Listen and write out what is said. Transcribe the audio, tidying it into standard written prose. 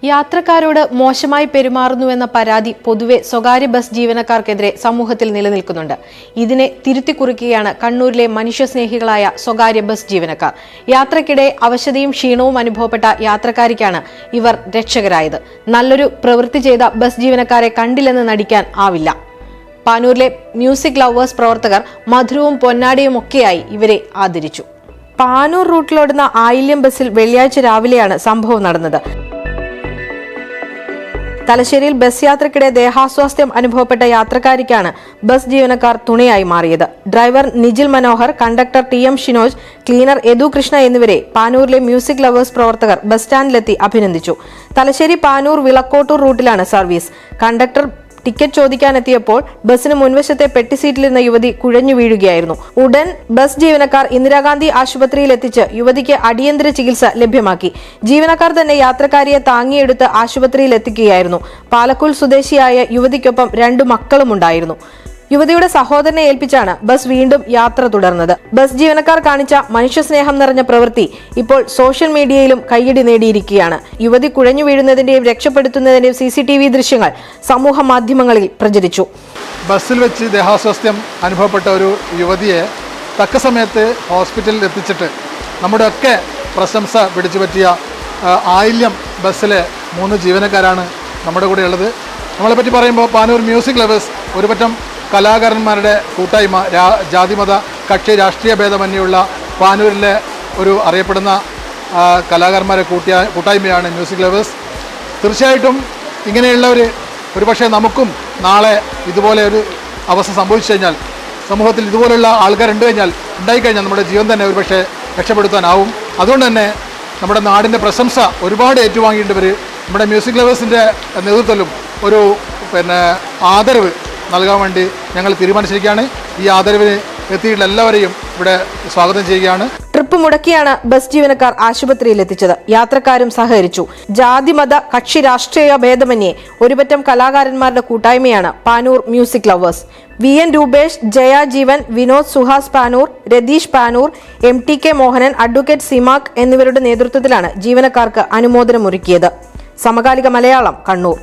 യാത്രക്കാരോട് മോശമായി പെരുമാറുന്നുവെന്ന പരാതി പൊതുവെ സ്വകാര്യ ബസ് ജീവനക്കാർക്കെതിരെ സമൂഹത്തിൽ നിലനിൽക്കുന്നുണ്ട്. ഇതിനെ തിരുത്തിക്കുറിക്കുകയാണ് കണ്ണൂരിലെ മനുഷ്യസ്നേഹികളായ സ്വകാര്യ ബസ് ജീവനക്കാർ. യാത്രക്കിടെ അവശതയും ക്ഷീണവും അനുഭവപ്പെട്ട യാത്രക്കാരിക്കാണ് ഇവർ രക്ഷകരായത്. നല്ലൊരു പ്രവൃത്തി ചെയ്ത ബസ് ജീവനക്കാരെ കണ്ടില്ലെന്ന് നടിക്കാൻ ആവില്ല. പാനൂരിലെ മ്യൂസിക് ലവേഴ്സ് പ്രവർത്തകർ മധുരവും പൊന്നാടിയും ഒക്കെയായി ഇവരെ ആദരിച്ചു. പാനൂർ റൂട്ടിലോടുന്ന ആയില്യം ബസ്സിൽ വെള്ളിയാഴ്ച രാവിലെയാണ് സംഭവം നടന്നത്. തലശ്ശേരിയിൽ ബസ് യാത്രക്കിടെ ദേഹാസ്വാസ്ഥ്യം അനുഭവപ്പെട്ട യാത്രക്കാരിക്കാണ് ബസ് ജീവനക്കാർ തുണയായി മാറിയത്. Driver Nijil Manohar, conductor TM Shinoj, cleaner Yadu Krishna എന്നിവരെ പാനൂരിലെ മ്യൂസിക് ലവേഴ്സ് പ്രവർത്തകർ ബസ് സ്റ്റാൻഡിലെത്തി അഭിനന്ദിച്ചു. തലശ്ശേരി പാനൂർ വിളക്കോട്ടൂർ റൂട്ടിലാണ് സർവീസ്. കണ്ടക്ടർ ടിക്കറ്റ് ചോദിക്കാനെത്തിയപ്പോൾ ബസിന് മുൻവശത്തെ പെട്ടി സീറ്റിലിരുന്ന യുവതി കുഴഞ്ഞു വീഴുകയായിരുന്നു. ഉടൻ ബസ് ജീവനക്കാർ ഇന്ദിരാഗാന്ധി ആശുപത്രിയിൽ എത്തിച്ച് യുവതിക്ക് അടിയന്തര ചികിത്സ ലഭ്യമാക്കി. ജീവനക്കാർ തന്നെ യാത്രക്കാരിയെ താങ്ങിയെടുത്ത് ആശുപത്രിയിൽ എത്തിക്കുകയായിരുന്നു. പാലക്കുൽ സ്വദേശിയായ യുവതിക്കൊപ്പം 2 മക്കളും ഉണ്ടായിരുന്നു. യുവതിയുടെ സഹോദരനെ ഏൽപ്പിച്ചാണ് ബസ് വീണ്ടും യാത്ര തുടർന്നത്. ബസ് ജീവനക്കാർ കാണിച്ച മനുഷ്യസ്നേഹം നിറഞ്ഞ പ്രവൃത്തി ഇപ്പോൾ സോഷ്യൽ മീഡിയയിലും കയ്യടി നേടിയിരിക്കുകയാണ്. യുവതി കുഴഞ്ഞു വീഴുന്നതിന്റെയും രക്ഷപ്പെടുത്തുന്നതിന്റെയും CCTV ദൃശ്യങ്ങൾ സമൂഹ മാധ്യമങ്ങളിൽ പ്രചരിച്ചു. ബസ്സിൽ വെച്ച് ദേഹാസ്വാസ്ഥ്യം അനുഭവപ്പെട്ട ഒരു യുവതിയെ തക്ക സമയത്ത് ഹോസ്പിറ്റലിൽ എത്തിച്ചിട്ട് നമ്മുടെ ഒക്കെ പ്രശംസ പിടിച്ചു പറ്റിയ ആയില്യം ബസ്സിലെ 3 ജീവനക്കാരാണ് നമ്മുടെ കൂടെ ഉള്ളത്. നമ്മളെപ്പറ്റി പറയുമ്പോൾ പാനൂർ മ്യൂസിക് ലവേഴ്സ് ഒരുപറ്റം കലാകാരന്മാരുടെ കൂട്ടായ്മ, ജാതിമത കക്ഷി രാഷ്ട്രീയ ഭേദമന്യുള്ള പാനൂരിലെ ഒരു അറിയപ്പെടുന്ന കലാകാരന്മാരെ കൂട്ടായ്മയാണ് മ്യൂസിക് ലവേഴ്സ്. തീർച്ചയായിട്ടും ഒരുപക്ഷെ നമുക്കും നാളെ ഇതുപോലെ ഒരു അവസ്ഥ സംഭവിച്ചു കഴിഞ്ഞാൽ, സമൂഹത്തിൽ ഇതുപോലുള്ള ഉണ്ടായിക്കഴിഞ്ഞാൽ നമ്മുടെ ജീവൻ തന്നെ ഒരുപക്ഷെ രക്ഷപ്പെടുത്താനാവും. അതുകൊണ്ട് തന്നെ നമ്മുടെ നാടിൻ്റെ പ്രശംസ ഒരുപാട് ഏറ്റുവാങ്ങിയിട്ടവർ നമ്മുടെ മ്യൂസിക് ലവേഴ്സിൻ്റെ നേതൃത്വത്തിലും ഒരു ആദരവ് നൽകാൻ വേണ്ടി ഞങ്ങൾ തീരുമാനിച്ചിരിക്കുകയാണ്. ഈ ആദരവിന് എത്തിയിട്ടുള്ള എല്ലാവരെയും ഇവിടെ സ്വാഗതം ചെയ്യുകയാണ്. ട്രിപ്പ് മുടക്കിയാണ് ബസ് ജീവനക്കാർ ആശുപത്രിയിൽ എത്തിച്ചത്. യാത്രക്കാരും സഹകരിച്ചു. ജാതിമത കക്ഷി രാഷ്ട്രീയ ഭേദമന്യേ ഒരുപറ്റം കലാകാരന്മാരുടെ കൂട്ടായ്മയാണ് Panoor music lovers. VN Rupesh, Jaya Jeevan, Vinod Suhas Panoor, Ratheesh Panoor, MTK Mohanan, advocate Simak എന്നിവരുടെ നേതൃത്വത്തിലാണ് ജീവനക്കാർക്ക് അനുമോദനമൊരുക്കിയത്. സമകാലിക മലയാളം, കണ്ണൂർ.